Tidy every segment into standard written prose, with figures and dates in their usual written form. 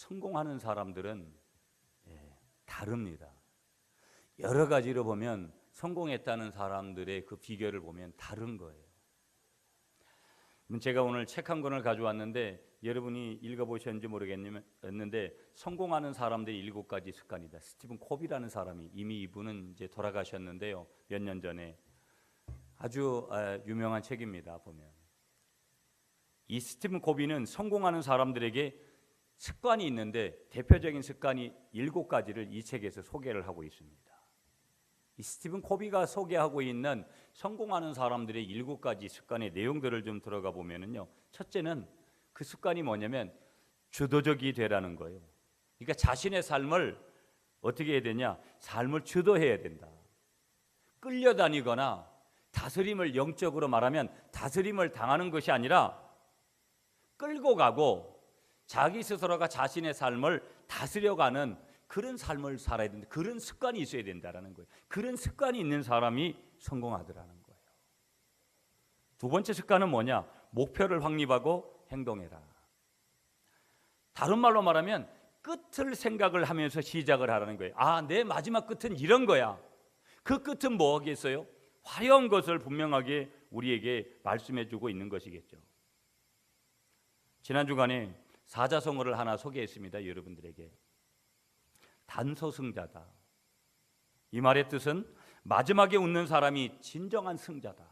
성공하는 사람들은 다릅니다. 여러 가지로 보면 성공했다는 사람들의 그 비결을 보면 다른 거예요. 제가 오늘 책 한 권을 가져왔는데 여러분이 읽어보셨는지 모르겠는데 성공하는 사람들의 7가지 습관이다. 스티븐 코비라는 사람이, 이미 이분은 이제 돌아가셨는데요, 몇 년 전에. 아주 유명한 책입니다. 보면 이 스티븐 코비는 성공하는 사람들에게 습관이 있는데 대표적인 습관이 7가지를 이 책에서 소개를 하고 있습니다. 이 스티븐 코비가 소개하고 있는 성공하는 사람들의 7가지 습관의 내용들을 좀 들어가 보면은요, 첫째는 그 습관이 뭐냐면 주도적이 되라는 거예요. 그러니까 자신의 삶을 어떻게 해야 되냐? 삶을 주도해야 된다. 끌려다니거나 다스림을, 영적으로 말하면 다스림을 당하는 것이 아니라 끌고 가고 자기 스스로가 자신의 삶을 다스려가는 그런 삶을 살아야 된다. 그런 습관이 있어야 된다라는 거예요. 그런 습관이 있는 사람이 성공하더라는 거예요. 두 번째 습관은 뭐냐? 목표를 확립하고 행동해라. 다른 말로 말하면 끝을 생각을 하면서 시작을 하라는 거예요. 내 마지막 끝은 이런 거야. 그 끝은 뭐겠어요? 화려한 것을 분명하게 우리에게 말씀해 주고 있는 것이겠죠. 지난 주간에 사자성어를 하나 소개했습니다. 여러분들에게. 단소승자다. 이 말의 뜻은 마지막에 웃는 사람이 진정한 승자다.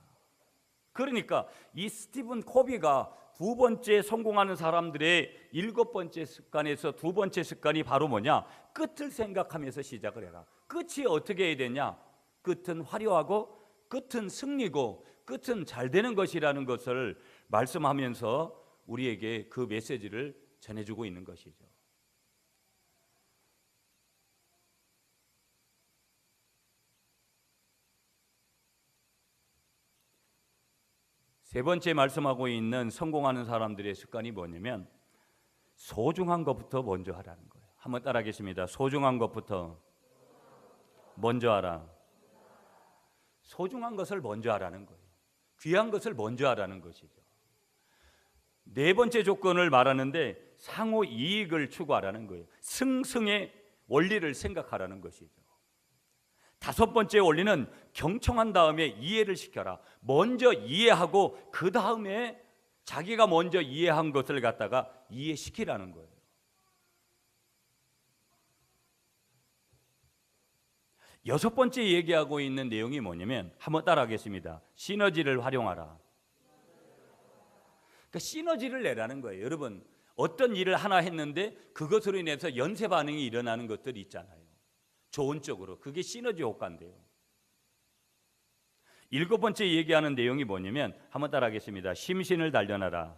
그러니까 이 스티븐 코비가 두 번째 성공하는 사람들의 7번째 습관에서 두 번째 습관이 바로 뭐냐? 끝을 생각하면서 시작을 해라. 끝이 어떻게 해야 되냐? 끝은 화려하고 끝은 승리고 끝은 잘 되는 것이라는 것을 말씀하면서 우리에게 그 메시지를 전해주고 있는 것이죠. 세 번째 말씀하고 있는 성공하는 사람들의 습관이 뭐냐면 소중한 것부터 먼저 하라는 거예요. 한번 따라하겠습니다. 소중한 것부터 먼저 하라. 소중한 것을 먼저 하라는 거예요. 귀한 것을 먼저 하라는 것이죠. 네 번째 조건을 말하는데 상호 이익을 추구하라는 거예요. 승승의 원리를 생각하라는 것이죠. 다섯 번째 원리는 경청한 다음에 이해를 시켜라. 먼저 이해하고 그 다음에 자기가 먼저 이해한 것을 갖다가 이해시키라는 거예요. 여섯 번째 얘기하고 있는 내용이 뭐냐면 한번 따라하겠습니다. 시너지를 활용하라. 그러니까 시너지를 내라는 거예요. 여러분, 어떤 일을 하나 했는데 그것으로 인해서 연쇄 반응이 일어나는 것들이 있잖아요. 좋은 쪽으로. 그게 시너지 효과인데요. 일곱 번째 얘기하는 내용이 뭐냐면 한번 따라하겠습니다. 심신을 단련하라.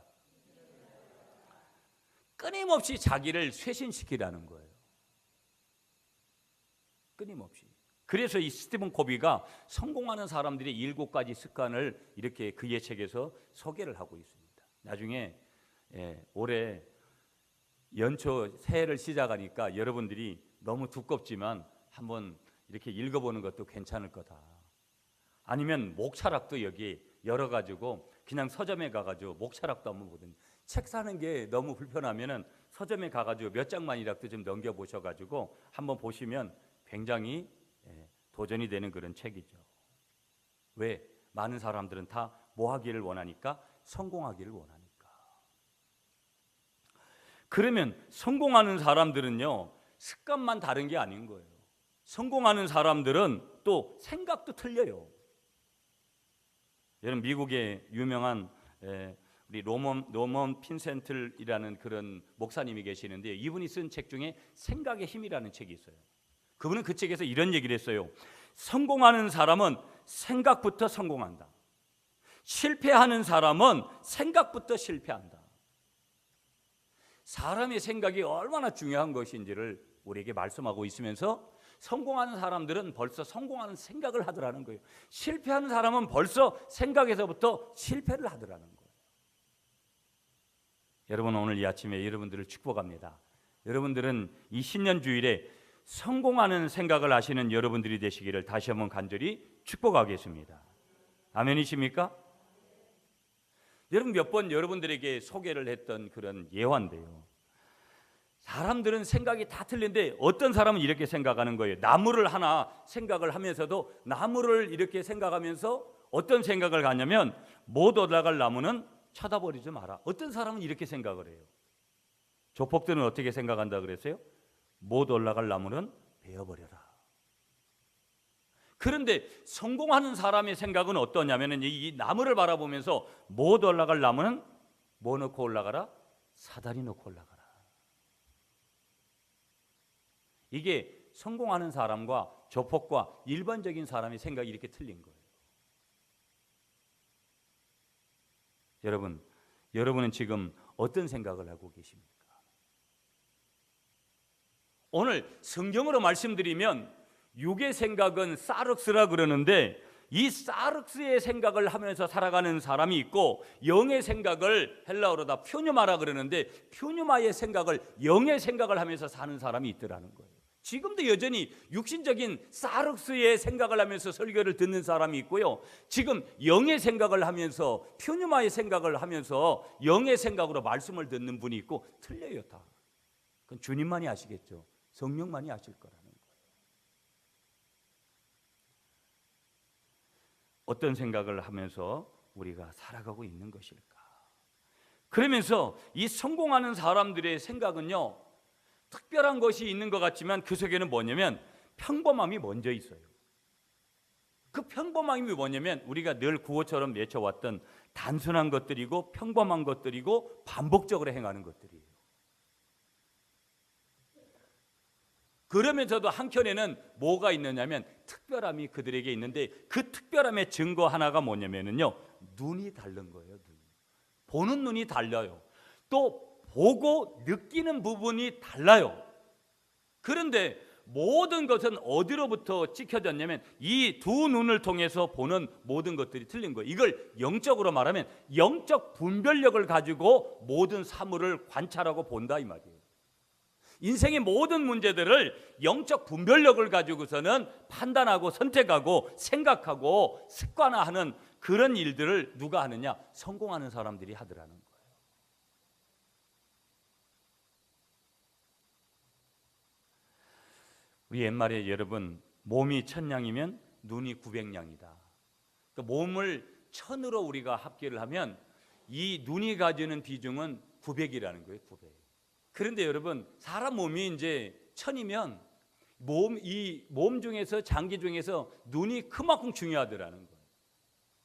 끊임없이 자기를 쇄신시키라는 거예요. 끊임없이. 그래서 이 스티븐 코비가 성공하는 사람들의 7가지 습관을 이렇게 그의 책에서 소개를 하고 있습니다. 나중에 올해 연초 새해를 시작하니까 여러분들이 너무 두껍지만 한번 이렇게 읽어보는 것도 괜찮을 거다. 아니면 목차락도 여기 열어가지고 그냥 서점에 가가지고 목차락도 한번 보든지. 책 사는 게 너무 불편하면은 서점에 가가지고 몇 장만이라도 좀 넘겨보셔가지고 한번 보시면 굉장히 도전이 되는 그런 책이죠. 왜? 많은 사람들은 다 뭐 하기를 원하니까? 성공하기를 원하니까. 그러면 성공하는 사람들은요, 습관만 다른 게 아닌 거예요. 성공하는 사람들은 또 생각도 틀려요. 여러분, 미국의 유명한 우리 로먼 핀센틀이라는 그런 목사님이 계시는데 이분이 쓴 책 중에 생각의 힘이라는 책이 있어요. 그분은 그 책에서 이런 얘기를 했어요. 성공하는 사람은 생각부터 성공한다. 실패하는 사람은 생각부터 실패한다. 사람의 생각이 얼마나 중요한 것인지를 우리에게 말씀하고 있으면서 성공하는 사람들은 벌써 성공하는 생각을 하더라는 거예요. 실패하는 사람은 벌써 생각에서부터 실패를 하더라는 거예요. 여러분, 오늘 이 아침에 여러분들을 축복합니다. 여러분들은 이 신년 주일에 성공하는 생각을 하시는 여러분들이 되시기를 다시 한번 간절히 축복하겠습니다. 아멘이십니까? 여러분, 몇 번 여러분들에게 소개를 했던 그런 예화인데요. 사람들은 생각이 다 틀린데 어떤 사람은 이렇게 생각하는 거예요. 나무를 하나 생각을 하면서도 나무를 이렇게 생각하면서 어떤 생각을 갖냐면 못 올라갈 나무는 쳐다버리지 마라. 어떤 사람은 이렇게 생각을 해요. 조폭들은 어떻게 생각한다 그랬어요? 못 올라갈 나무는 베어버려라. 그런데 성공하는 사람의 생각은 어떠냐면 이 나무를 바라보면서 못 올라갈 나무는 뭐 넣고 올라가라? 사다리 넣고 올라가라. 이게 성공하는 사람과 조폭과 일반적인 사람의 생각이 이렇게 틀린 거예요. 여러분은 지금 어떤 생각을 하고 계십니까? 오늘 성경으로 말씀드리면 육의 생각은 사륵스라 그러는데 이 사륵스의 생각을 하면서 살아가는 사람이 있고 영의 생각을 헬라어로다 퓨뉴마라 그러는데 퓨뉴마의 생각을 영의 생각을 하면서 사는 사람이 있더라는 거예요. 지금도 여전히 육신적인 사륵스의 생각을 하면서 설교를 듣는 사람이 있고요. 지금 영의 생각을 하면서 퓨뉴마의 생각을 하면서 영의 생각으로 말씀을 듣는 분이 있고 틀려요 다. 그건 주님만이 아시겠죠. 성령만이 아실 거라는 거예요. 어떤 생각을 하면서 우리가 살아가고 있는 것일까? 그러면서 이 성공하는 사람들의 생각은요, 특별한 것이 있는 것 같지만 그 속에는 뭐냐면 평범함이 먼저 있어요. 그 평범함이 뭐냐면 우리가 늘 구호처럼 외쳐왔던 단순한 것들이고 평범한 것들이고 반복적으로 행하는 것들이에요. 그러면서도 한켠에는 뭐가 있느냐면 특별함이 그들에게 있는데 그 특별함의 증거 하나가 뭐냐면요, 눈이 다른 거예요. 보는 눈이 달라요. 또 보고 느끼는 부분이 달라요. 그런데 모든 것은 어디로부터 찍혀졌냐면 이 두 눈을 통해서 보는 모든 것들이 틀린 거예요. 이걸 영적으로 말하면 영적 분별력을 가지고 모든 사물을 관찰하고 본다 이 말이에요. 인생의 모든 문제들을 영적 분별력을 가지고서는 판단하고 선택하고 생각하고 습관화하는 그런 일들을 누가 하느냐? 성공하는 사람들이 하더라는 거예요. 우리 옛말에 여러분 몸이 1000냥이면 눈이 900냥이다. 그러니까 몸을 1000으로 우리가 합계를 하면 이 눈이 가지는 비중은 900이라는 거예요. 900. 그런데 여러분 사람 몸이 이제 1000이면 몸 중에서 장기 중에서 눈이 그만큼 중요하더라는 거예요.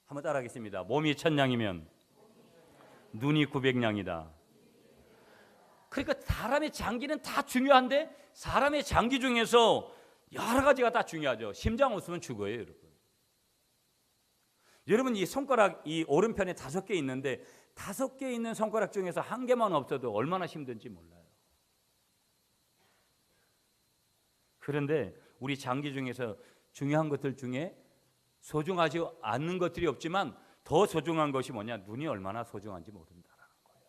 한번 따라하겠습니다. 몸이 1000냥이면 눈이 900냥이다. 그러니까 사람의 장기는 다 중요한데 사람의 장기 중에서 여러 가지가 다 중요하죠. 심장 없으면 죽어요, 여러분. 여러분 이 손가락 이 오른편에 5개 있는데 5개 있는 손가락 중에서 1개만 없어도 얼마나 힘든지 몰라요. 그런데 우리 장기 중에서 중요한 것들 중에 소중하지 않는 것들이 없지만 더 소중한 것이 뭐냐? 눈이 얼마나 소중한지 모른다라는 거예요.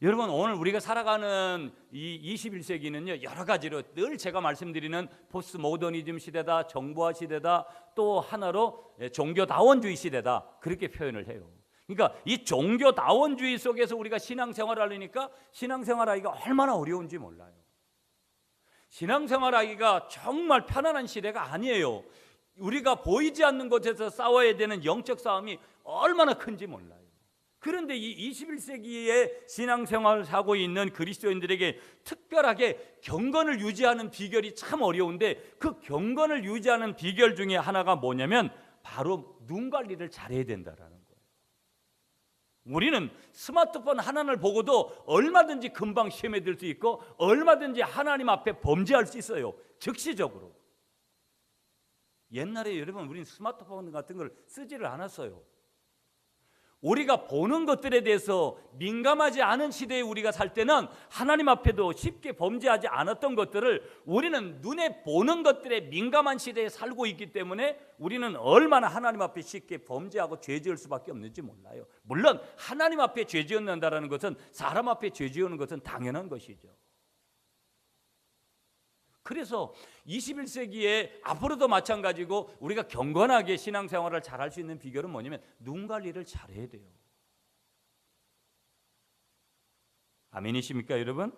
여러분 오늘 우리가 살아가는 이 21세기는요 여러 가지로 늘 제가 말씀드리는 포스트 모더니즘 시대다, 정보화 시대다, 또 하나로 종교다원주의 시대다 그렇게 표현을 해요. 그러니까 이 종교다원주의 속에서 우리가 신앙생활을 하려니까 신앙생활하기가 얼마나 어려운지 몰라요. 신앙생활하기가 정말 편안한 시대가 아니에요. 우리가 보이지 않는 곳에서 싸워야 되는 영적 싸움이 얼마나 큰지 몰라요. 그런데 이 21세기에 신앙생활을 하고 있는 그리스도인들에게 특별하게 경건을 유지하는 비결이 참 어려운데 그 경건을 유지하는 비결 중에 하나가 뭐냐면 바로 눈 관리를 잘해야 된다라는 거예요. 우리는 스마트폰 하나를 보고도 얼마든지 금방 시험에 들 수 있고 얼마든지 하나님 앞에 범죄할 수 있어요. 즉시적으로. 옛날에 여러분 우리는 스마트폰 같은 걸 쓰지를 않았어요. 우리가 보는 것들에 대해서 민감하지 않은 시대에 우리가 살 때는 하나님 앞에도 쉽게 범죄하지 않았던 것들을 우리는 눈에 보는 것들에 민감한 시대에 살고 있기 때문에 우리는 얼마나 하나님 앞에 쉽게 범죄하고 죄 지을 수밖에 없는지 몰라요. 물론 하나님 앞에 죄 지었는다라는 것은 사람 앞에 죄 지우는 것은 당연한 것이죠. 그래서 21세기에 앞으로도 마찬가지고 우리가 경건하게 신앙생활을 잘할 수 있는 비결은 뭐냐면 눈 관리를 잘해야 돼요. 아멘이십니까 여러분?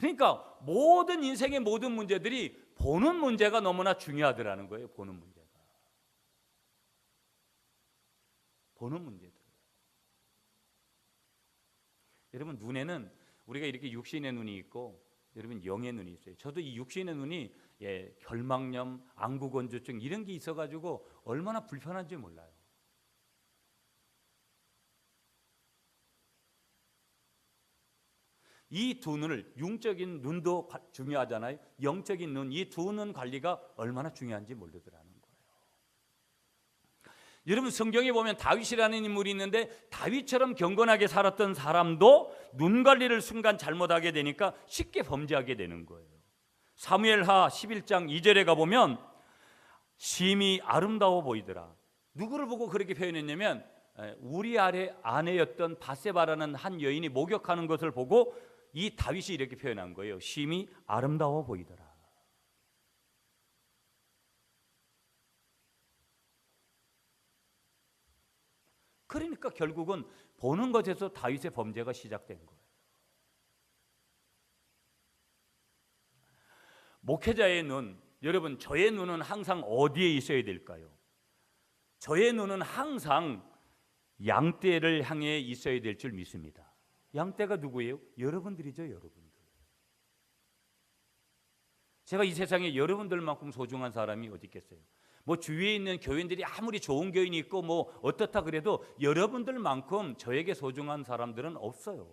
그러니까 모든 인생의 모든 문제들이 보는 문제가 너무나 중요하더라는 거예요. 보는 문제가. 보는 문제들. 여러분, 눈에는 우리가 이렇게 육신의 눈이 있고 여러분 영의 눈이 있어요. 저도 이 육신의 눈이 결막염, 안구건조증 이런 게 있어가지고 얼마나 불편한지 몰라요. 이 두 눈을, 융적인 눈도 중요하잖아요. 영적인 눈, 이 두 눈 관리가 얼마나 중요한지 모르더라는 거예요. 여러분, 성경에 보면 다윗이라는 인물이 있는데 다윗처럼 경건하게 살았던 사람도 눈 관리를 순간 잘못하게 되니까 쉽게 범죄하게 되는 거예요. 사무엘하 11장 2절에 가보면 심히 아름다워 보이더라. 누구를 보고 그렇게 표현했냐면 우리아의 아내였던 바세바라는 한 여인이 목욕하는 것을 보고 이 다윗이 이렇게 표현한 거예요. 심히 아름다워 보이더라. 그러니까 결국은 보는 것에서 다윗의 범죄가 시작된 거예요. 목회자의 눈, 여러분, 저의 눈은 항상 어디에 있어야 될까요? 저의 눈은 항상 양떼를 향해 있어야 될 줄 믿습니다. 양떼가 누구예요? 여러분들이죠, 여러분들. 제가 이 세상에 여러분들만큼 소중한 사람이 어디 있겠어요? 뭐 주위에 있는 교인들이 아무리 좋은 교인이 있고 뭐 어떻다 그래도 여러분들만큼 저에게 소중한 사람들은 없어요.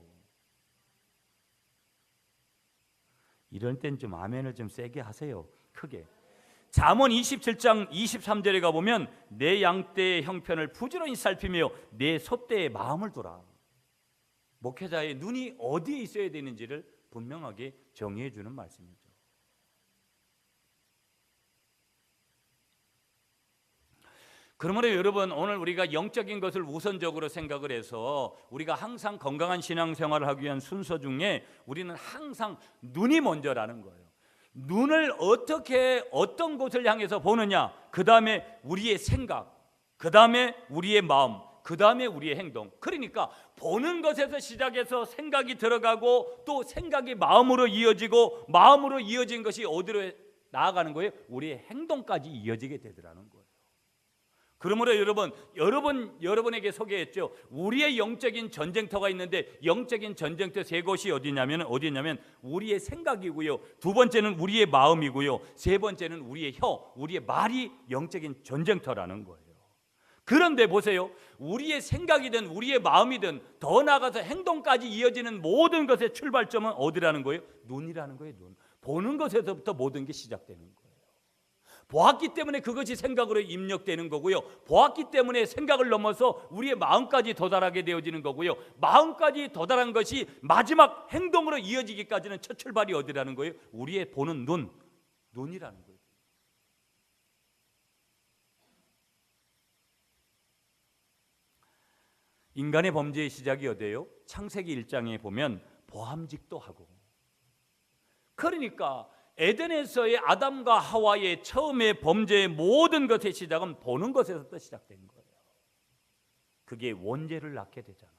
이럴 땐 좀 아멘을 좀 세게 하세요. 크게. 잠언 27장 23절에 가보면 내 양떼의 형편을 부지런히 살피며 내 소떼의 마음을 둬라. 목회자의 눈이 어디에 있어야 되는지를 분명하게 정의해 주는 말씀이죠. 그러므로 여러분, 오늘 우리가 영적인 것을 우선적으로 생각을 해서 우리가 항상 건강한 신앙생활을 하기 위한 순서 중에 우리는 항상 눈이 먼저라는 거예요. 눈을 어떻게 어떤 곳을 향해서 보느냐, 그 다음에 우리의 생각, 그 다음에 우리의 마음, 그 다음에 우리의 행동. 그러니까 보는 것에서 시작해서 생각이 들어가고 또 생각이 마음으로 이어지고 마음으로 이어진 것이 어디로 나아가는 거예요? 우리의 행동까지 이어지게 되더라는 거예요. 그러므로 여러분에게 소개했죠. 우리의 영적인 전쟁터가 있는데 영적인 전쟁터 세 곳이 어디냐면 우리의 생각이고요. 두 번째는 우리의 마음이고요. 세 번째는 우리의 우리의 말이 영적인 전쟁터라는 거예요. 그런데 보세요. 우리의 생각이든 우리의 마음이든 더 나아가서 행동까지 이어지는 모든 것의 출발점은 어디라는 거예요? 눈이라는 거예요. 눈. 보는 것에서부터 모든 게 시작되는 거예요. 보았기 때문에 그것이 생각으로 입력되는 거고요. 보았기 때문에 생각을 넘어서 우리의 마음까지 도달하게 되어지는 거고요. 마음까지 도달한 것이 마지막 행동으로 이어지기까지는 첫 출발이 어디라는 거예요? 우리의 보는 눈이라는 거예요. 인간의 범죄의 시작이 어디예요? 창세기 1장에 보면 보함직도 하고. 그러니까 에덴에서의 아담과 하와의 처음의 범죄의 모든 것의 시작은 보는 것에서부터 시작된 거예요. 그게 원죄를 낳게 되잖아요.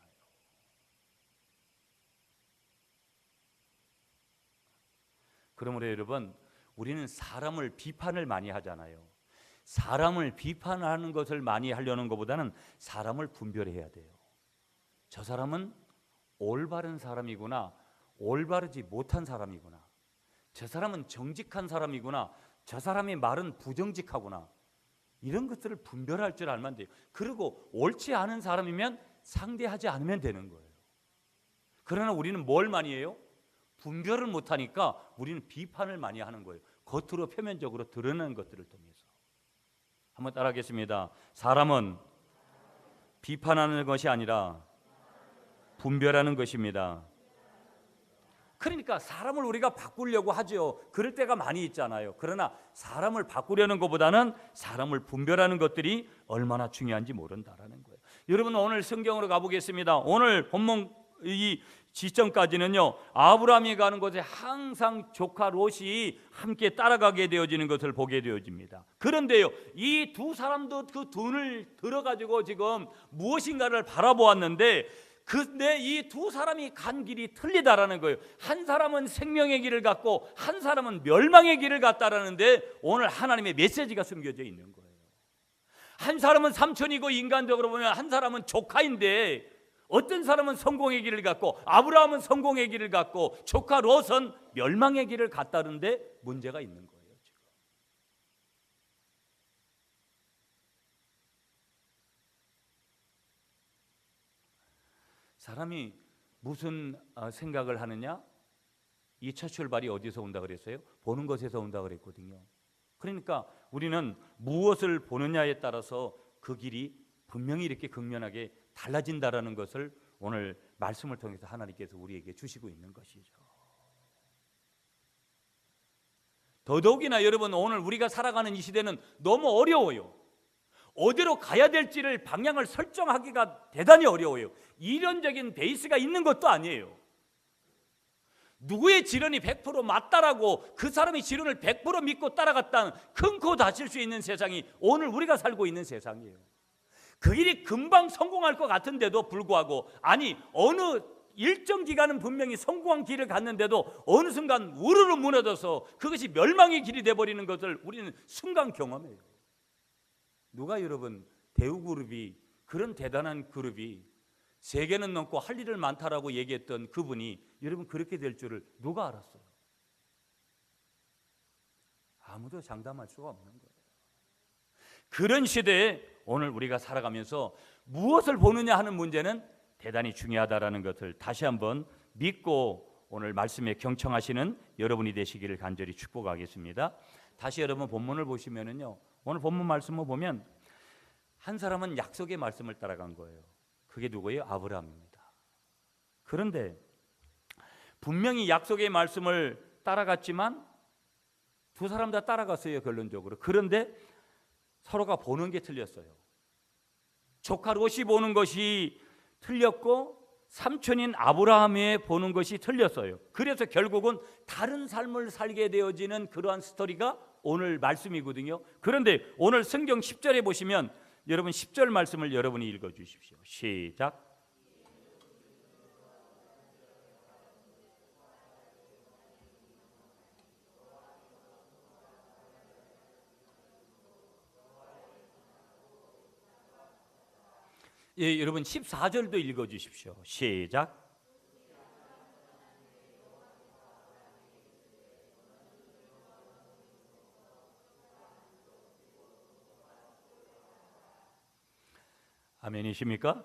그러므로 여러분, 우리는 사람을 비판을 많이 하잖아요. 사람을 비판하는 것을 많이 하려는 것보다는 사람을 분별해야 돼요. 저 사람은 올바른 사람이구나, 올바르지 못한 사람이구나. 저 사람은 정직한 사람이구나, 저 사람의 말은 부정직하구나. 이런 것들을 분별할 줄 알면 돼요. 그리고 옳지 않은 사람이면 상대하지 않으면 되는 거예요. 그러나 우리는 뭘 많이 해요? 분별을 못하니까 우리는 비판을 많이 하는 거예요. 겉으로 표면적으로 드러내는 것들을 통해서. 한번 따라하겠습니다. 사람은 비판하는 것이 아니라 분별하는 것입니다. 그러니까 사람을 우리가 바꾸려고 하죠. 그럴 때가 많이 있잖아요. 그러나 사람을 바꾸려는 것보다는 사람을 분별하는 것들이 얼마나 중요한지 모른다라는 거예요. 여러분, 오늘 성경으로 가보겠습니다. 오늘 본문 이 지점까지는요, 아브라함이 가는 곳에 항상 조카 롯이 함께 따라가게 되어지는 것을 보게 되어집니다. 그런데요, 이 두 사람도 그 돈을 들어가지고 지금 무엇인가를 바라보았는데 근데 이 두 사람이 간 길이 틀리다라는 거예요. 한 사람은 생명의 길을 갔고 한 사람은 멸망의 길을 갔다라는데 오늘 하나님의 메시지가 숨겨져 있는 거예요. 한 사람은 삼촌이고 인간적으로 보면 한 사람은 조카인데 어떤 사람은 성공의 길을 갔고 아브라함은 성공의 길을 갔고 조카 롯은 멸망의 길을 갔다는데 문제가 있는 거예요. 지금. 사람이 무슨 생각을 하느냐? 이 첫 출발이 어디서 온다 그랬어요? 보는 것에서 온다 그랬거든요. 그러니까 우리는 무엇을 보느냐에 따라서 그 길이 분명히 이렇게 극명하게 달라진다라는 것을 오늘 말씀을 통해서 하나님께서 우리에게 주시고 있는 것이죠. 더더욱이나 여러분, 오늘 우리가 살아가는 이 시대는 너무 어려워요. 어디로 가야 될지를 방향을 설정하기가 대단히 어려워요. 이론적인 베이스가 있는 것도 아니에요. 누구의 지론이 100% 맞다라고 그 사람의 지론을 100% 믿고 따라갔다는 큰 코 다칠 수 있는 세상이 오늘 우리가 살고 있는 세상이에요. 그 일이 금방 성공할 것 같은데도 불구하고, 아니 어느 일정 기간은 분명히 성공한 길을 갔는데도 어느 순간 우르르 무너져서 그것이 멸망의 길이 돼버리는 것을 우리는 순간 경험해요. 누가 여러분, 대우그룹이, 그런 대단한 그룹이 세계는 넘고 할 일을 많다라고 얘기했던 그분이 여러분 그렇게 될 줄을 누가 알았어요? 아무도 장담할 수가 없는 거예요. 그런 시대에 오늘 우리가 살아가면서 무엇을 보느냐 하는 문제는 대단히 중요하다라는 것을 다시 한번 믿고 오늘 말씀에 경청하시는 여러분이 되시기를 간절히 축복하겠습니다. 다시 여러분 본문을 보시면은요, 오늘 본문 말씀을 보면 한 사람은 약속의 말씀을 따라간 거예요. 그게 누구예요? 아브라함입니다. 그런데 분명히 약속의 말씀을 따라갔지만 두 사람 다 따라갔어요, 결론적으로. 그런데 서로가 보는 게 틀렸어요. 조카 롯이 보는 것이 틀렸고 삼촌인 아브라함이 보는 것이 틀렸어요. 그래서 결국은 다른 삶을 살게 되어지는 그러한 스토리가 오늘 말씀이거든요. 그런데 오늘 성경 10절에 보시면 여러분 10절 말씀을 여러분이 읽어주십시오. 시작. 예, 여러분 14절도 읽어주십시오. 시작. 아멘이십니까?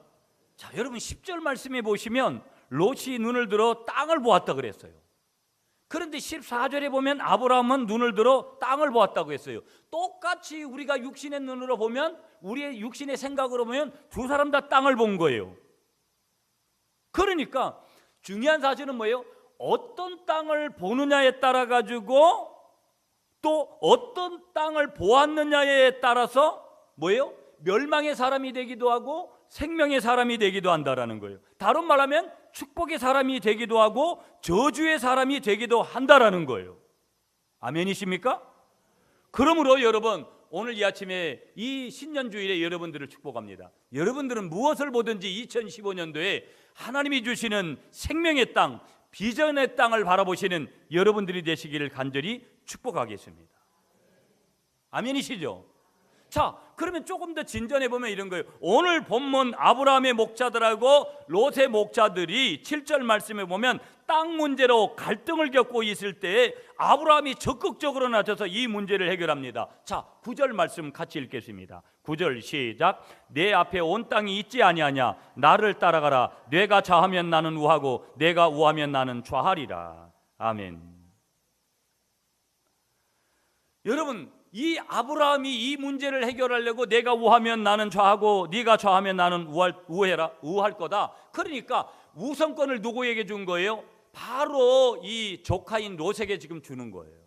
자, 여러분 10절 말씀에 보시면 롯이 눈을 들어 땅을 보았다 그랬어요. 그런데 14절에 보면 아브라함은 눈을 들어 땅을 보았다고 했어요. 똑같이 우리가 육신의 눈으로 보면, 우리의 육신의 생각으로 보면 두 사람 다 땅을 본 거예요. 그러니까 중요한 사실은 뭐예요? 어떤 땅을 보느냐에 따라 가지고 또 어떤 땅을 보았느냐에 따라서 뭐예요? 멸망의 사람이 되기도 하고 생명의 사람이 되기도 한다라는 거예요. 다른 말하면 축복의 사람이 되기도 하고 저주의 사람이 되기도 한다라는 거예요. 아멘이십니까? 그러므로 여러분, 오늘 이 아침에 이 신년주일에 여러분들을 축복합니다. 여러분들은 무엇을 보든지 2015년도에 하나님이 주시는 생명의 땅, 비전의 땅을 바라보시는 여러분들이 되시기를 간절히 축복하겠습니다. 아멘이시죠? 자, 그러면 조금 더 진전해 보면 이런 거예요. 오늘 본문 아브라함의 목자들하고 롯의 목자들이 7절 말씀에 보면 땅 문제로 갈등을 겪고 있을 때에 아브라함이 적극적으로 나서서 이 문제를 해결합니다. 자, 9절 말씀 같이 읽겠습니다. 9절 시작. 내 앞에 온 땅이 있지 아니하냐? 나를 따라가라. 내가 좌하면 나는 우하고 내가 우하면 나는 좌하리라. 아멘. 여러분, 이 아브라함이 이 문제를 해결하려고 내가 우하면 나는 좌하고 네가 좌하면 나는 우할 거다. 그러니까 우선권을 누구에게 준 거예요? 바로 이 조카인 롯에게 지금 주는 거예요.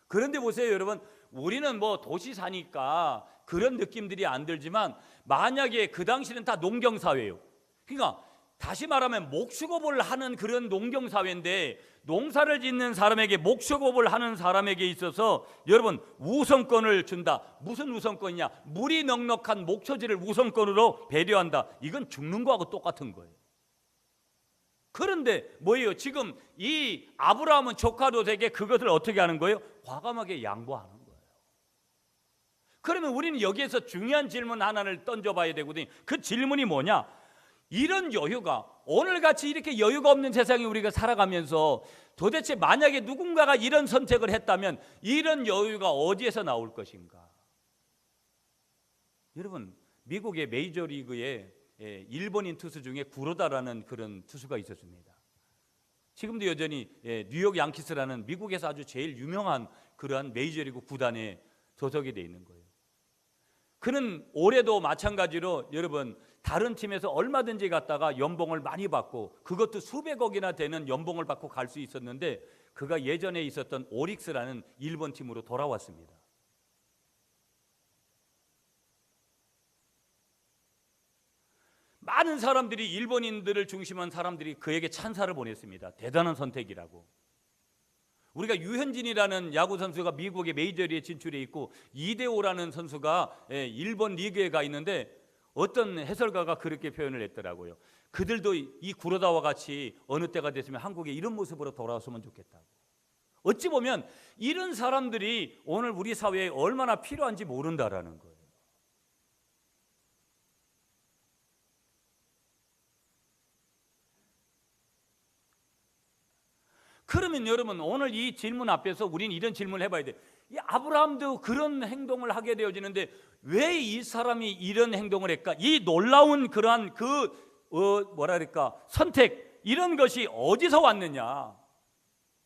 그런데 보세요, 여러분, 우리는 뭐 도시 사니까 그런 느낌들이 안 들지만 만약에 그 당시는 다 농경사회예요. 그러니까 다시 말하면 목축업을 하는 그런 농경사회인데 농사를 짓는 사람에게, 목축업을 하는 사람에게 있어서 여러분 우선권을 준다. 무슨 우선권이냐? 물이 넉넉한 목초지를 우선권으로 배려한다. 이건 죽는 거하고 똑같은 거예요. 그런데 뭐예요? 지금 이 아브라함은 조카 롯에게 그것을 어떻게 하는 거예요? 과감하게 양보하는 거예요. 그러면 우리는 여기에서 중요한 질문 하나를 던져봐야 되거든요. 그 질문이 뭐냐? 이런 여유가, 오늘같이 이렇게 여유가 없는 세상에 우리가 살아가면서 도대체 만약에 누군가가 이런 선택을 했다면 이런 여유가 어디에서 나올 것인가? 여러분, 미국의 메이저리그에 일본인 투수 중에 구로다라는 그런 투수가 있었습니다. 지금도 여전히 뉴욕 양키스라는 미국에서 아주 제일 유명한 그러한 메이저리그 구단에 소속이 되어 있는 거예요. 그는 올해도 마찬가지로 여러분 다른 팀에서 얼마든지 갔다가 연봉을 많이 받고 그것도 수백억이나 되는 연봉을 받고 갈 수 있었는데 그가 예전에 있었던 오릭스라는 일본 팀으로 돌아왔습니다. 많은 사람들이, 일본인들을 중심한 사람들이 그에게 찬사를 보냈습니다. 대단한 선택이라고. 우리가 유현진이라는 야구 선수가 미국의 메이저리그에 진출해 있고 이대호라는 선수가 일본 리그에 가 있는데 어떤 해설가가 그렇게 표현을 했더라고요. 그들도 이 구로다와 같이 어느 때가 됐으면 한국에 이런 모습으로 돌아왔으면 좋겠다고. 어찌 보면 이런 사람들이 오늘 우리 사회에 얼마나 필요한지 모른다라는 거예요. 그러면 여러분 오늘 이 질문 앞에서 우리는 이런 질문을 해봐야 돼요. 이 아브라함도 그런 행동을 하게 되어지는데 왜 이 사람이 이런 행동을 했까? 이 놀라운 그러한 뭐랄까 선택, 이런 것이 어디서 왔느냐?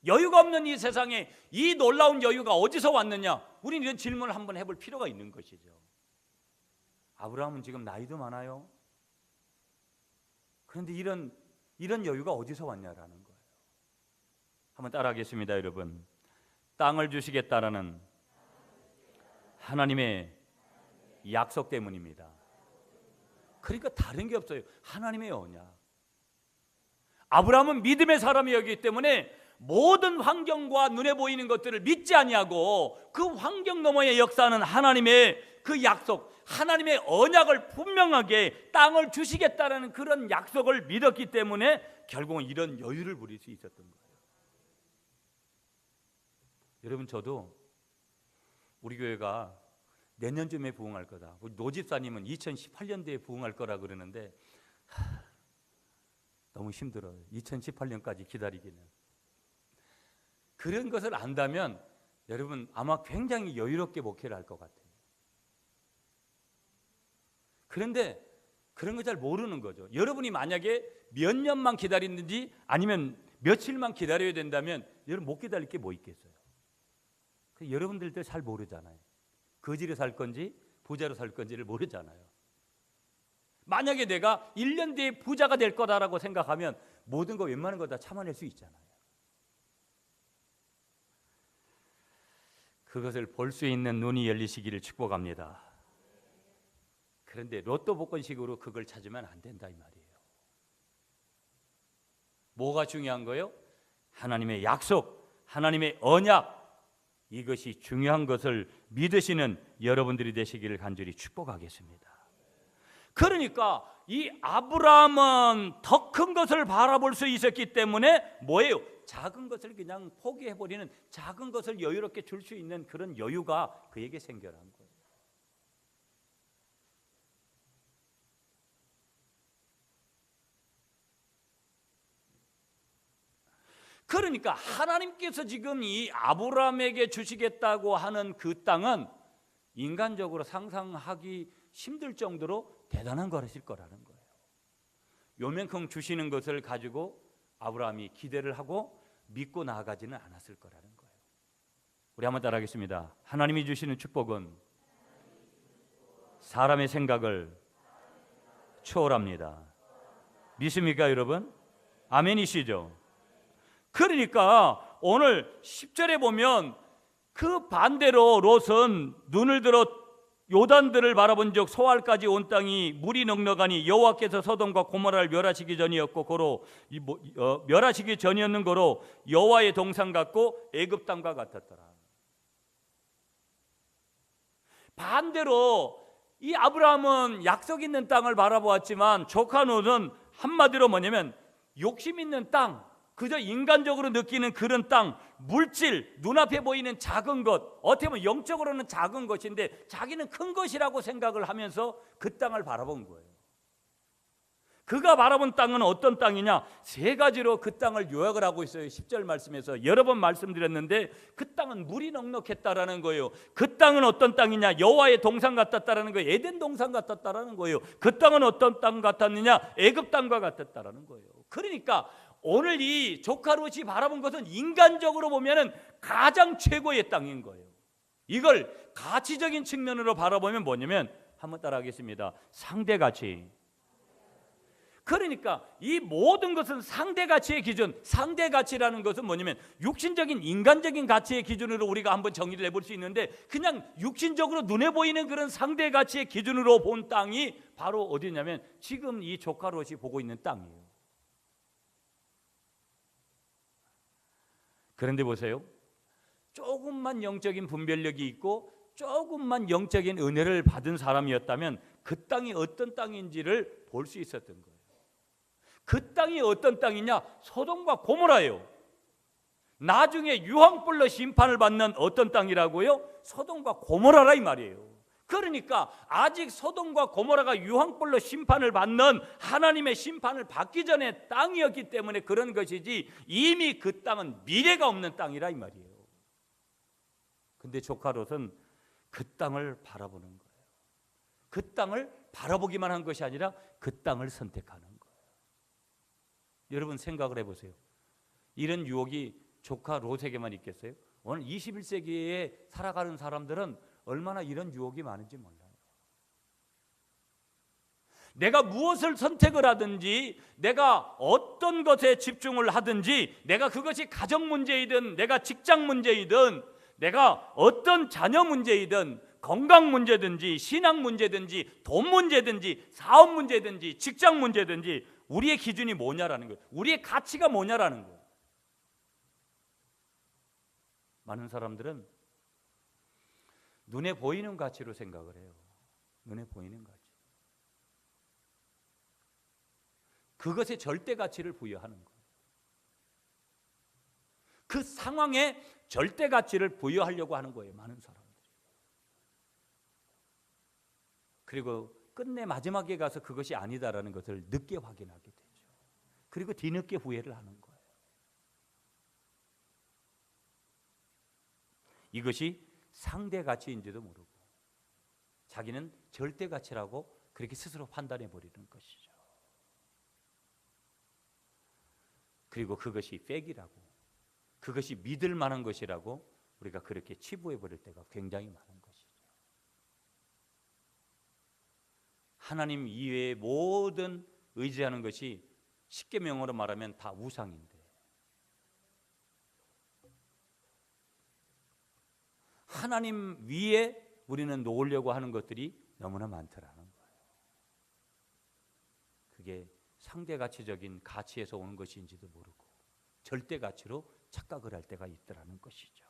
여유가 없는 이 세상에 이 놀라운 여유가 어디서 왔느냐? 우리는 이런 질문을 한번 해볼 필요가 있는 것이죠. 아브라함은 지금 나이도 많아요. 그런데 이런 여유가 어디서 왔냐라는 거예요. 한번 따라하겠습니다, 여러분. 땅을 주시겠다라는 하나님의 약속 때문입니다. 그러니까 다른 게 없어요. 하나님의 언약. 아브라함은 믿음의 사람이었기 때문에 모든 환경과 눈에 보이는 것들을 믿지 아니하고 그 환경 너머에 역사하는 하나님의 그 약속, 하나님의 언약을 분명하게 땅을 주시겠다라는 그런 약속을 믿었기 때문에 결국은 이런 여유를 부릴 수 있었던 거예요. 여러분, 저도 우리 교회가 내년쯤에 부흥할 거다. 우리 노 집사님은 2018년도에 부흥할 거라 그러는데 너무 힘들어요. 2018년까지 기다리기는. 그런 것을 안다면 여러분 아마 굉장히 여유롭게 목회를 할 것 같아요. 그런데 그런 거 잘 모르는 거죠. 여러분이 만약에 몇 년만 기다리는지 아니면 며칠만 기다려야 된다면 여러분 못 기다릴 게 뭐 있겠어요. 여러분들도 잘 모르잖아요. 거지로 살 건지 부자로 살 건지를 모르잖아요. 만약에 내가 1년 뒤에 부자가 될 거다라고 생각하면 모든 거 웬만한 거 다 참아낼 수 있잖아요. 그것을 볼 수 있는 눈이 열리시기를 축복합니다. 그런데 로또 복권식으로 그걸 찾으면 안 된다 이 말이에요. 뭐가 중요한 거예요? 하나님의 약속, 하나님의 언약, 이것이 중요한 것을 믿으시는 여러분들이 되시기를 간절히 축복하겠습니다. 그러니까 이 아브라함은 더 큰 것을 바라볼 수 있었기 때문에 뭐예요? 작은 것을 그냥 포기해버리는, 작은 것을 여유롭게 줄 수 있는 그런 여유가 그에게 생겨난 거예요. 그러니까 하나님께서 지금 이 아브라함에게 주시겠다고 하는 그 땅은 인간적으로 상상하기 힘들 정도로 대단한 것일 거라는 거예요. 요만큼 주시는 것을 가지고 아브라함이 기대를 하고 믿고 나아가지는 않았을 거라는 거예요. 우리 한번 따라하겠습니다. 하나님이 주시는 축복은 사람의 생각을 초월합니다. 믿습니까, 여러분? 아멘이시죠? 그러니까 오늘 10절에 보면 그 반대로 롯은 눈을 들어 요단들을 바라본 적 소알까지 온 땅이 물이 넉넉하니 여호와께서 소돔과 고모라를 멸하시기 전이었고 고로 멸하시기 전이었는 거로 여호와의 동산 같고 애굽 땅과 같았더라. 반대로 이 아브라함은 약속 있는 땅을 바라보았지만 조카 롯은 한마디로 뭐냐면 욕심 있는 땅, 그저 인간적으로 느끼는 그런 땅, 물질, 눈앞에 보이는 작은 것, 어떻게 보면 영적으로는 작은 것인데 자기는 큰 것이라고 생각을 하면서 그 땅을 바라본 거예요. 그가 바라본 땅은 어떤 땅이냐? 세 가지로 그 땅을 요약을 하고 있어요. 10절 말씀에서 여러 번 말씀드렸는데 그 땅은 물이 넉넉했다라는 거예요. 그 땅은 어떤 땅이냐? 여호와의 동산 같았다라는 거예요. 에덴 동산 같았다라는 거예요. 그 땅은 어떤 땅 같았느냐? 애굽 땅과 같았다라는 거예요. 그러니까 오늘 이 조카 롯이 바라본 것은 인간적으로 보면은 가장 최고의 땅인 거예요. 이걸 가치적인 측면으로 바라보면 뭐냐면, 한번 따라하겠습니다. 상대 가치. 그러니까 이 모든 것은 상대 가치의 기준, 상대 가치라는 것은 뭐냐면 육신적인 인간적인 가치의 기준으로 우리가 한번 정의를 해볼 수 있는데, 그냥 육신적으로 눈에 보이는 그런 상대 가치의 기준으로 본 땅이 바로 어디냐면 지금 이 조카 롯이 보고 있는 땅이에요. 그런데 보세요. 조금만 영적인 분별력이 있고 조금만 영적인 은혜를 받은 사람이었다면 그 땅이 어떤 땅인지를 볼 수 있었던 거예요. 그 땅이 어떤 땅이냐? 소돔과 고모라예요. 나중에 유황불로 심판을 받는 어떤 땅이라고요? 소돔과 고모라라 이 말이에요. 그러니까 아직 소돔과 고모라가 유황불로 심판을 받는, 하나님의 심판을 받기 전에 땅이었기 때문에 그런 것이지, 이미 그 땅은 미래가 없는 땅이라 이 말이에요. 근데 조카 롯은 그 땅을 바라보는 거예요. 그 땅을 바라보기만 한 것이 아니라 그 땅을 선택하는 거예요. 여러분 생각을 해보세요. 이런 유혹이 조카 롯에게만 있겠어요? 오늘 21세기에 살아가는 사람들은 얼마나 이런 유혹이 많은지 몰라요. 내가 무엇을 선택을 하든지, 내가 어떤 것에 집중을 하든지, 내가 그것이 가정 문제이든 내가 직장 문제이든 내가 어떤 자녀 문제이든 건강 문제든지 신앙 문제든지 돈 문제든지 사업 문제든지 직장 문제든지 우리의 기준이 뭐냐라는 거예요. 우리의 가치가 뭐냐라는 거예요. 많은 사람들은 눈에 보이는 가치로 생각을 해요. 눈에 보이는 가치. 그것에 절대 가치를 부여하는 거예요. 그 상황에 절대 가치를 부여하려고 하는 거예요. 많은 사람들이. 그리고 끝내 마지막에 가서 그것이 아니다라는 것을 늦게 확인하게 되죠. 그리고 뒤늦게 후회를 하는 거예요. 이것이 상대 가치인지도 모르고 자기는 절대 가치라고 그렇게 스스로 판단해 버리는 것이죠. 그리고 그것이 팩이라고, 그것이 믿을 만한 것이라고 우리가 그렇게 치부해 버릴 때가 굉장히 많은 것이죠. 하나님 이외의 모든 의지하는 것이 십계명으로 말하면 다 우상인데, 하나님 위에 우리는 놓으려고 하는 것들이 너무나 많더라는 거예요. 그게 상대 가치적인 가치에서 오는 것인지도 모르고 절대 가치로 착각을 할 때가 있더라는 것이죠.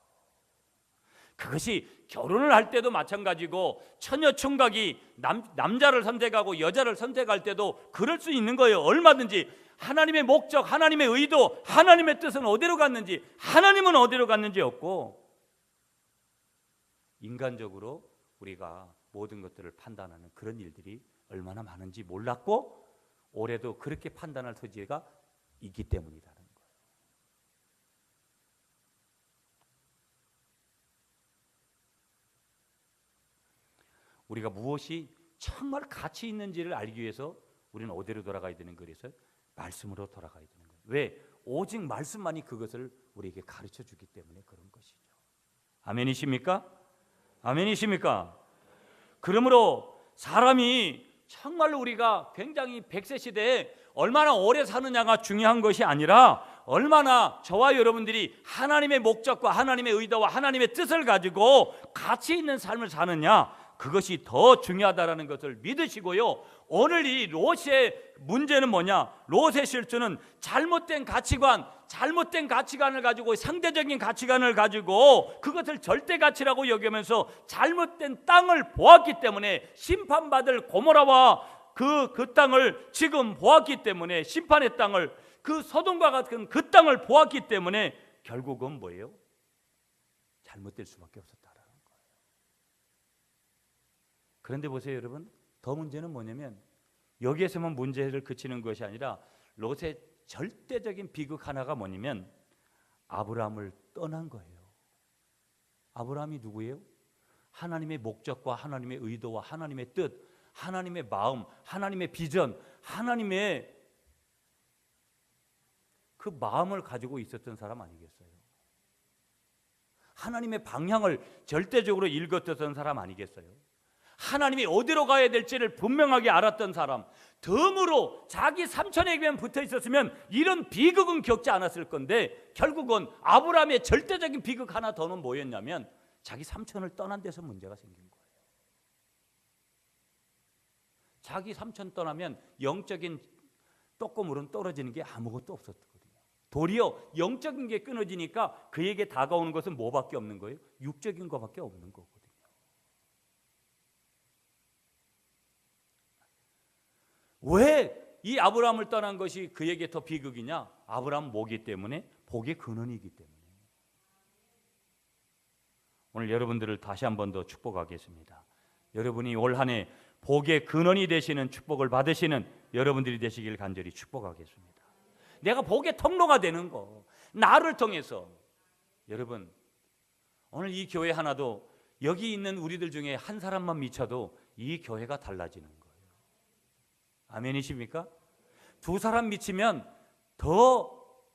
그것이 결혼을 할 때도 마찬가지고, 처녀 총각이 남자를 선택하고 여자를 선택할 때도 그럴 수 있는 거예요. 얼마든지 하나님의 목적, 하나님의 의도, 하나님의 뜻은 어디로 갔는지, 하나님은 어디로 갔는지 없고, 인간적으로 우리가 모든 것들을 판단하는 그런 일들이 얼마나 많은지 몰랐고, 올해도 그렇게 판단할 소지가 있기 때문이라는 거예요. 우리가 무엇이 정말 가치 있는지를 알기 위해서 우리는 어디로 돌아가야 되는 거라서 말씀으로 돌아가야 되는 거예요. 왜? 오직 말씀만이 그것을 우리에게 가르쳐 주기 때문에 그런 것이죠. 아멘이십니까? 아멘이십니까? 그러므로 사람이 정말로 우리가 굉장히 100세 시대에 얼마나 오래 사느냐가 중요한 것이 아니라, 얼마나 저와 여러분들이 하나님의 목적과 하나님의 의도와 하나님의 뜻을 가지고 가치 있는 삶을 사느냐, 그것이 더 중요하다는 것을 믿으시고요. 오늘 이 롯의 문제는 뭐냐? 롯의 실수는 잘못된 가치관을 가지고, 상대적인 가치관을 가지고 그것을 절대 가치라고 여기면서 잘못된 땅을 보았기 때문에, 심판받을 고모라와 그 땅을 지금 보았기 때문에, 심판의 땅을 그 소돔과 같은 그 땅을 보았기 때문에 결국은 뭐예요? 잘못될 수밖에 없었다라는 거예요. 그런데 보세요, 여러분. 더 문제는 뭐냐면 여기에서만 문제를 그치는 것이 아니라 롯의 절대적인 비극 하나가 뭐냐면 아브라함을 떠난 거예요. 아브라함이 누구예요? 하나님의 목적과 하나님의 의도와 하나님의 뜻, 하나님의 마음, 하나님의 비전, 하나님의 그 마음을 가지고 있었던 사람 아니겠어요? 하나님의 방향을 절대적으로 읽었던 사람 아니겠어요? 하나님이 어디로 가야 될지를 분명하게 알았던 사람, 덤으로 자기 삼촌에게만 붙어 있었으면 이런 비극은 겪지 않았을 건데 결국은 아브라함의 절대적인 비극 하나 더는 뭐였냐면 자기 삼촌을 떠난 데서 문제가 생긴 거예요. 자기 삼촌 떠나면 영적인 떡고물은 떨어지는 게 아무것도 없었거든요. 도리어 영적인 게 끊어지니까 그에게 다가오는 것은 뭐밖에 없는 거예요? 육적인 것밖에 없는 거거든요. 왜 이 아브라함을 떠난 것이 그에게 더 비극이냐? 아브라함 뭐기 때문에? 복의 근원이기 때문에. 오늘 여러분들을 다시 한 번 더 축복하겠습니다. 여러분이 올 한 해 복의 근원이 되시는 축복을 받으시는 여러분들이 되시길 간절히 축복하겠습니다. 내가 복의 통로가 되는 거, 나를 통해서. 여러분, 오늘 이 교회 하나도 여기 있는 우리들 중에 한 사람만 미쳐도 이 교회가 달라지는 거예요. 아멘이십니까? 두 사람 미치면 더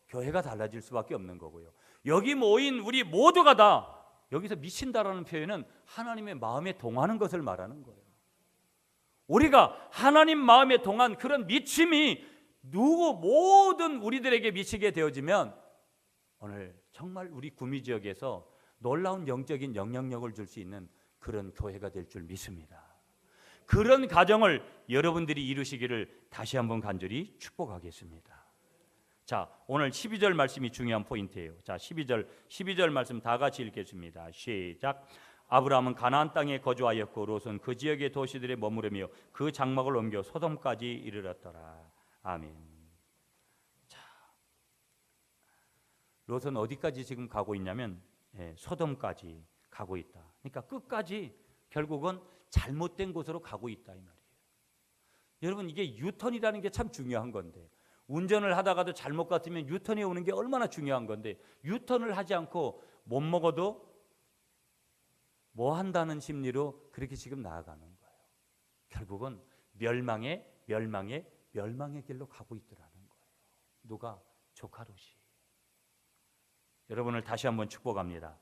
교회가 달라질 수밖에 없는 거고요. 여기 모인 우리 모두가 다 여기서 미친다라는 표현은 하나님의 마음에 동하는 것을 말하는 거예요. 우리가 하나님 마음에 동한 그런 미침이 모든 우리들에게 미치게 되어지면 오늘 정말 우리 구미 지역에서 놀라운 영적인 영향력을 줄 수 있는 그런 교회가 될 줄 믿습니다. 그런 가정을 여러분들이 이루시기를 다시 한번 간절히 축복하겠습니다. 자, 오늘 12절 말씀이 중요한 포인트예요. 자, 12절 말씀 다 같이 읽겠습니다. 시작. 아브라함은 가나안 땅에 거주하였고 롯은 그 지역의 도시들에 머무르며 그 장막을 옮겨 소돔까지 이르렀더라. 아멘. 자, 롯은 어디까지 지금 가고 있냐면 소돔까지 가고 있다. 그러니까 끝까지 결국은 잘못된 곳으로 가고 있다 이 말이에요. 여러분, 이게 유턴이라는 게 참 중요한 건데 운전을 하다가도 잘못 갔으면 유턴이 오는 게 얼마나 중요한 건데 유턴을 하지 않고 못 먹어도 뭐 한다는 심리로 그렇게 지금 나아가는 거예요. 결국은 멸망의 길로 가고 있더라는 거예요. 누가? 조카 롯이. 여러분을 다시 한번 축복합니다.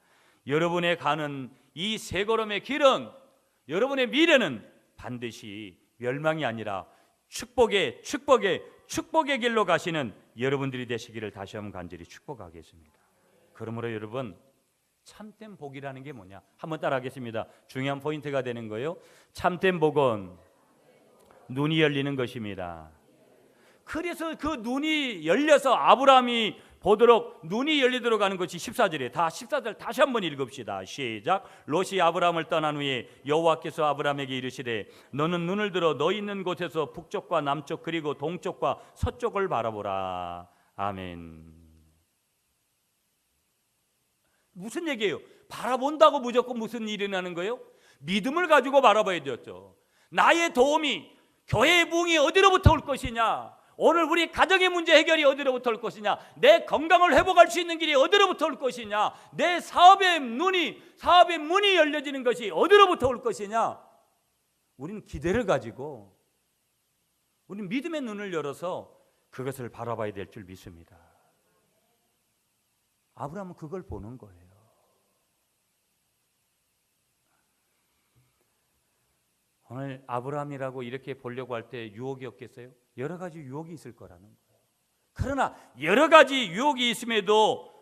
여러분의 가는 이 세 걸음의 길은, 여러분의 미래는 반드시 멸망이 아니라 축복의 길로 가시는 여러분들이 되시기를 다시 한번 간절히 축복하겠습니다. 그러므로 여러분, 참된 복이라는 게 뭐냐? 한번 따라하겠습니다. 중요한 포인트가 되는 거예요. 참된 복은 눈이 열리는 것입니다. 그래서 그 눈이 열려서 아브라함이 보도록 눈이 열리도록 하는 것이 14절이에요. 다 14절 다시 한번 읽읍시다. 시작. 롯이 아브라함을 떠난 후에 여호와께서 아브라함에게 이르시되 너는 눈을 들어 너 있는 곳에서 북쪽과 남쪽 그리고 동쪽과 서쪽을 바라보라. 아멘. 무슨 얘기예요? 바라본다고 무조건 무슨 일이 나는 거예요? 믿음을 가지고 바라봐야 되었죠. 나의 도움이, 교회의 부흥이 어디로부터 올 것이냐? 오늘 우리 가정의 문제 해결이 어디로부터 올 것이냐? 내 건강을 회복할 수 있는 길이 어디로부터 올 것이냐? 내 사업의 문이 열려지는 것이 어디로부터 올 것이냐? 우리는 기대를 가지고 우리는 믿음의 눈을 열어서 그것을 바라봐야 될 줄 믿습니다. 아브라함은 그걸 보는 거예요. 오늘 아브라함이라고 이렇게 보려고 할 때 유혹이 없겠어요? 여러 가지 유혹이 있을 거라는 거예요. 그러나 여러 가지 유혹이 있음에도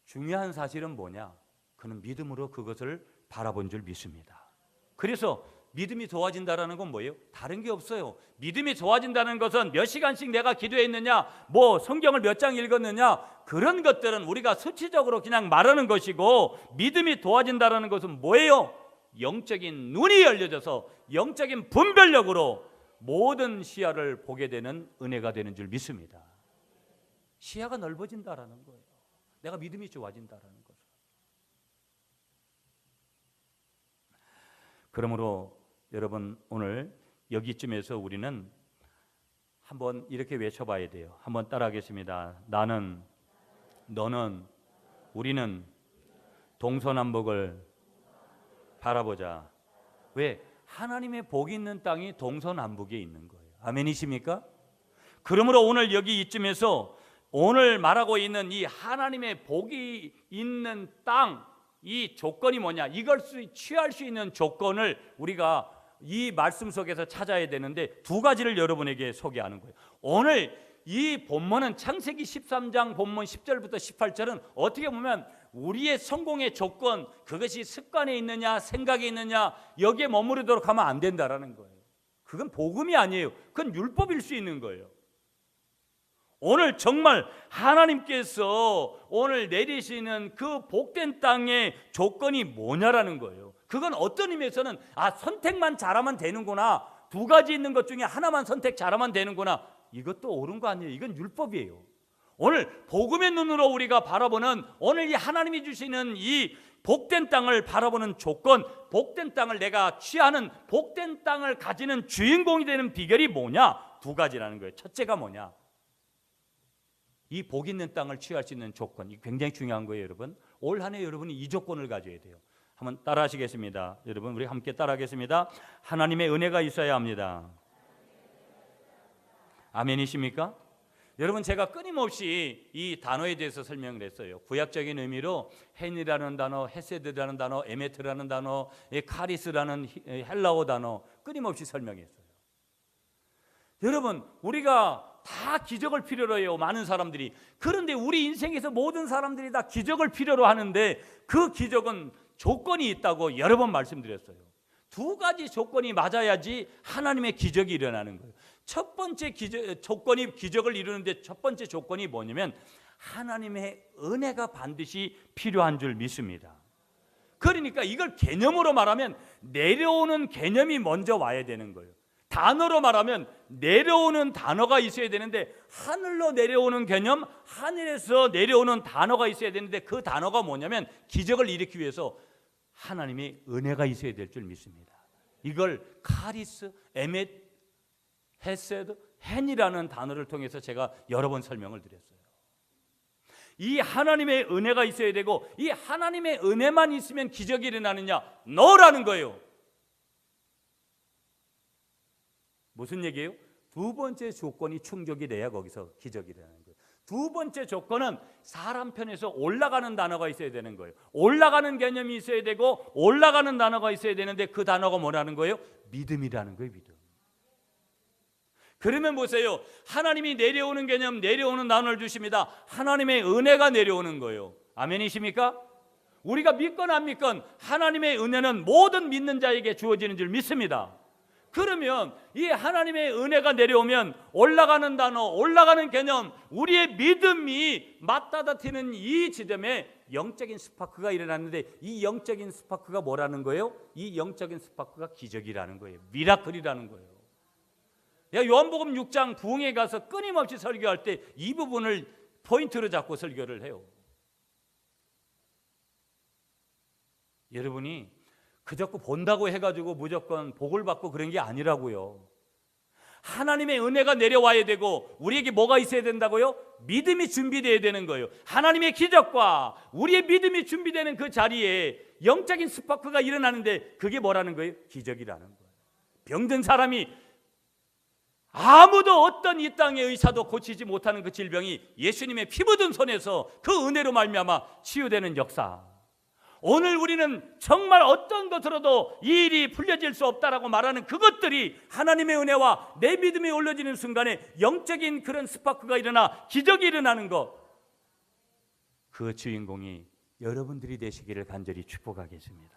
중요한 사실은 뭐냐? 그는 믿음으로 그것을 바라본 줄 믿습니다. 그래서 믿음이 좋아진다는 건 뭐예요? 다른 게 없어요. 믿음이 좋아진다는 것은 몇 시간씩 내가 기도했느냐, 뭐 성경을 몇 장 읽었느냐, 그런 것들은 우리가 수치적으로 그냥 말하는 것이고, 믿음이 좋아진다는 것은 뭐예요? 영적인 눈이 열려져서 영적인 분별력으로 모든 시야를 보게 되는 은혜가 되는 줄 믿습니다. 시야가 넓어진다라는 거예요. 내가 믿음이 좋아진다라는 거죠. 그러므로 여러분 오늘 여기쯤에서 우리는 한번 이렇게 외쳐봐야 돼요. 한번 따라하겠습니다. 나는, 너는, 우리는 동서남북을 바라보자. 왜? 하나님의 복이 있는 땅이 동서남북에 있는 거예요. 아멘이십니까? 그러므로 오늘 여기 이쯤에서 오늘 말하고 있는 이 하나님의 복이 있는 땅, 이 조건이 뭐냐? 이걸 취할 수 있는 조건을 우리가 이 말씀 속에서 찾아야 되는데 두 가지를 여러분에게 소개하는 거예요. 오늘 이 본문은 창세기 13장 본문 10절부터 18절은 어떻게 보면 우리의 성공의 조건, 그것이 습관에 있느냐 생각에 있느냐 여기에 머무르도록 하면 안 된다라는 거예요. 그건 복음이 아니에요. 그건 율법일 수 있는 거예요. 오늘 정말 하나님께서 오늘 내리시는 그 복된 땅의 조건이 뭐냐라는 거예요. 그건 어떤 의미에서는 선택만 잘하면 되는구나, 두 가지 있는 것 중에 하나만 선택 잘하면 되는구나, 이것도 옳은 거 아니에요. 이건 율법이에요. 오늘 복음의 눈으로 우리가 바라보는 오늘 이 하나님이 주시는 이 복된 땅을 바라보는 조건, 복된 땅을 내가 취하는 복된 땅을 가지는 주인공이 되는 비결이 뭐냐? 두 가지라는 거예요. 첫째가 뭐냐? 이 복 있는 땅을 취할 수 있는 조건, 이 굉장히 중요한 거예요, 여러분. 올 한 해 여러분이 이 조건을 가져야 돼요. 한번 따라하시겠습니다. 여러분 우리 함께 따라하겠습니다. 하나님의 은혜가 있어야 합니다. 아멘이십니까? 여러분 제가 끊임없이 이 단어에 대해서 설명을 했어요. 구약적인 의미로 헨이라는 단어, 헤세드라는 단어, 에메트라는 단어, 카리스라는 헬라어 단어 끊임없이 설명했어요. 여러분 우리가 다 기적을 필요로 해요. 많은 사람들이. 그런데 우리 인생에서 모든 사람들이 다 기적을 필요로 하는데 그 기적은 조건이 있다고 여러 번 말씀드렸어요. 두 가지 조건이 맞아야지 하나님의 기적이 일어나는 거예요. 첫 번째 조건이 기적을 이루는데 첫 번째 조건이 뭐냐면 하나님의 은혜가 반드시 필요한 줄 믿습니다. 그러니까 이걸 개념으로 말하면 내려오는 개념이 먼저 와야 되는 거예요. 단어로 말하면 내려오는 단어가 있어야 되는데 하늘로 내려오는 개념, 하늘에서 내려오는 단어가 있어야 되는데 그 단어가 뭐냐면 기적을 일으키기 위해서 하나님의 은혜가 있어야 될 줄 믿습니다. 이걸 카리스, 에멧, 헤세드, 헨이라는 단어를 통해서 제가 여러 번 설명을 드렸어요. 이 하나님의 은혜가 있어야 되고 이 하나님의 은혜만 있으면 기적이 일어나느냐? 너라는 거예요. 무슨 얘기예요? 두 번째 조건이 충족이 돼야 거기서 기적이 일어나는 거예요. 두 번째 조건은 사람 편에서 올라가는 단어가 있어야 되는 거예요. 올라가는 개념이 있어야 되고 올라가는 단어가 있어야 되는데 그 단어가 뭐라는 거예요? 믿음이라는 거예요. 믿음. 그러면 보세요. 하나님이 내려오는 개념, 내려오는 단어를 주십니다. 하나님의 은혜가 내려오는 거예요. 아멘이십니까? 우리가 믿건 안 믿건 하나님의 은혜는 모든 믿는 자에게 주어지는 줄 믿습니다. 그러면 이 하나님의 은혜가 내려오면 올라가는 단어, 올라가는 개념, 우리의 믿음이 맞닿아지는 이 지점에 영적인 스파크가 일어났는데 이 영적인 스파크가 뭐라는 거예요? 이 영적인 스파크가 기적이라는 거예요. 미라클이라는 거예요. 요한복음 6장 부흥에 가서 끊임없이 설교할 때 이 부분을 포인트로 잡고 설교를 해요. 여러분이 그저 본다고 해가지고 무조건 복을 받고 그런 게 아니라고요. 하나님의 은혜가 내려와야 되고 우리에게 뭐가 있어야 된다고요? 믿음이 준비되어야 되는 거예요. 하나님의 기적과 우리의 믿음이 준비되는 그 자리에 영적인 스파크가 일어나는데 그게 뭐라는 거예요? 기적이라는 거예요. 병든 사람이 아무도 어떤 이 땅의 의사도 고치지 못하는 그 질병이 예수님의 피 묻은 손에서 그 은혜로 말미암아 치유되는 역사. 오늘 우리는 정말 어떤 것으로도 이 일이 풀려질 수 없다라고 말하는 그것들이 하나님의 은혜와 내 믿음이 올려지는 순간에 영적인 그런 스파크가 일어나 기적이 일어나는 것, 그 주인공이 여러분들이 되시기를 간절히 축복하겠습니다.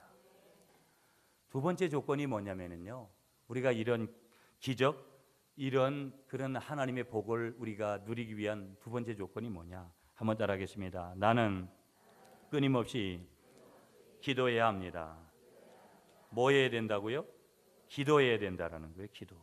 두 번째 조건이 뭐냐면요, 우리가 이런 기적, 이런 그런 하나님의 복을 우리가 누리기 위한 두 번째 조건이 뭐냐? 한번 따라하겠습니다. 나는 끊임없이 기도해야 합니다. 뭐 해야 된다고요? 기도해야 된다라는 거예요. 기도.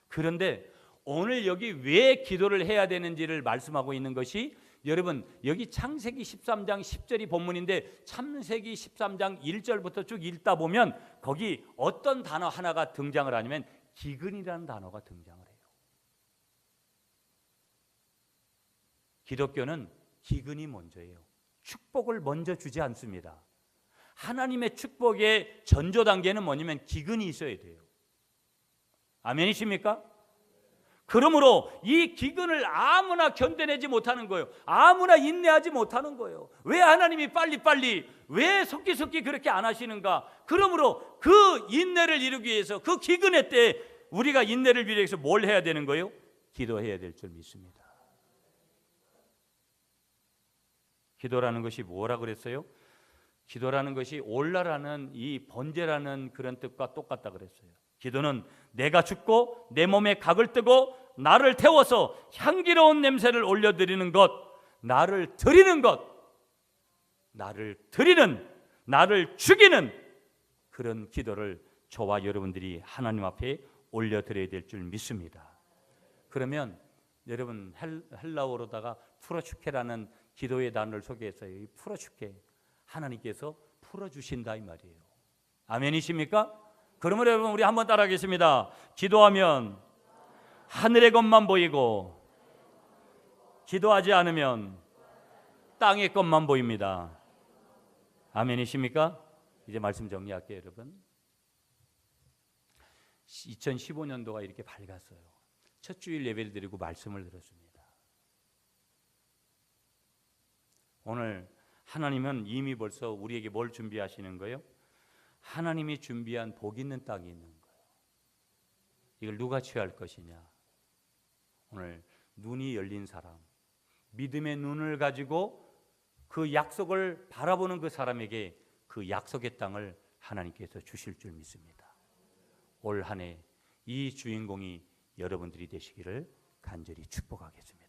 그런데 오늘 여기 왜 기도를 해야 되는지를 말씀하고 있는 것이, 여러분 여기 창세기 13장 10절이 본문인데 창세기 13장 1절부터 쭉 읽다 보면 거기 어떤 단어 하나가 등장을 하냐면 기근이라는 단어가 등장을 해요. 기독교는 기근이 먼저예요. 축복을 먼저 주지 않습니다. 하나님의 축복의 전조 단계는 뭐냐면 기근이 있어야 돼요. 아멘이십니까? 그러므로 이 기근을 아무나 견뎌내지 못하는 거예요. 아무나 인내하지 못하는 거예요. 왜 하나님이 빨리빨리, 왜 속기속기 그렇게 안 하시는가? 그러므로 그 인내를 이루기 위해서, 그 기근의 때 우리가 인내를 위해서 뭘 해야 되는 거예요? 기도해야 될 줄 믿습니다. 기도라는 것이 뭐라 그랬어요? 기도라는 것이 올라라는 이 번제라는 그런 뜻과 똑같다 그랬어요. 기도는 내가 죽고 내 몸에 각을 뜨고 나를 태워서 향기로운 냄새를 올려드리는 것, 나를 드리는 것, 나를 드리는, 나를 죽이는 그런 기도를 저와 여러분들이 하나님 앞에 올려드려야 될 줄 믿습니다. 그러면 여러분 헬라어로다가 프로슈케라는 기도의 단어를 소개했어요. 이 프로슈케, 하나님께서 풀어주신다 이 말이에요. 아멘이십니까? 그러면 여러분 우리 한번 따라하겠습니다. 기도하면 하늘의 것만 보이고 기도하지 않으면 땅의 것만 보입니다. 아멘이십니까? 이제 말씀 정리할게요, 여러분. 2015년도가 이렇게 밝았어요. 첫 주일 예배를 드리고 말씀을 들었습니다. 오늘 하나님은 이미 벌써 우리에게 뭘 준비하시는 거예요? 하나님이 준비한 복 있는 땅이 있는 거예요. 이걸 누가 취할 것이냐? 오늘 눈이 열린 사람, 믿음의 눈을 가지고 그 약속을 바라보는 그 사람에게 그 약속의 땅을 하나님께서 주실 줄 믿습니다. 올 한 해 이 주인공이 여러분들이 되시기를 간절히 축복하겠습니다.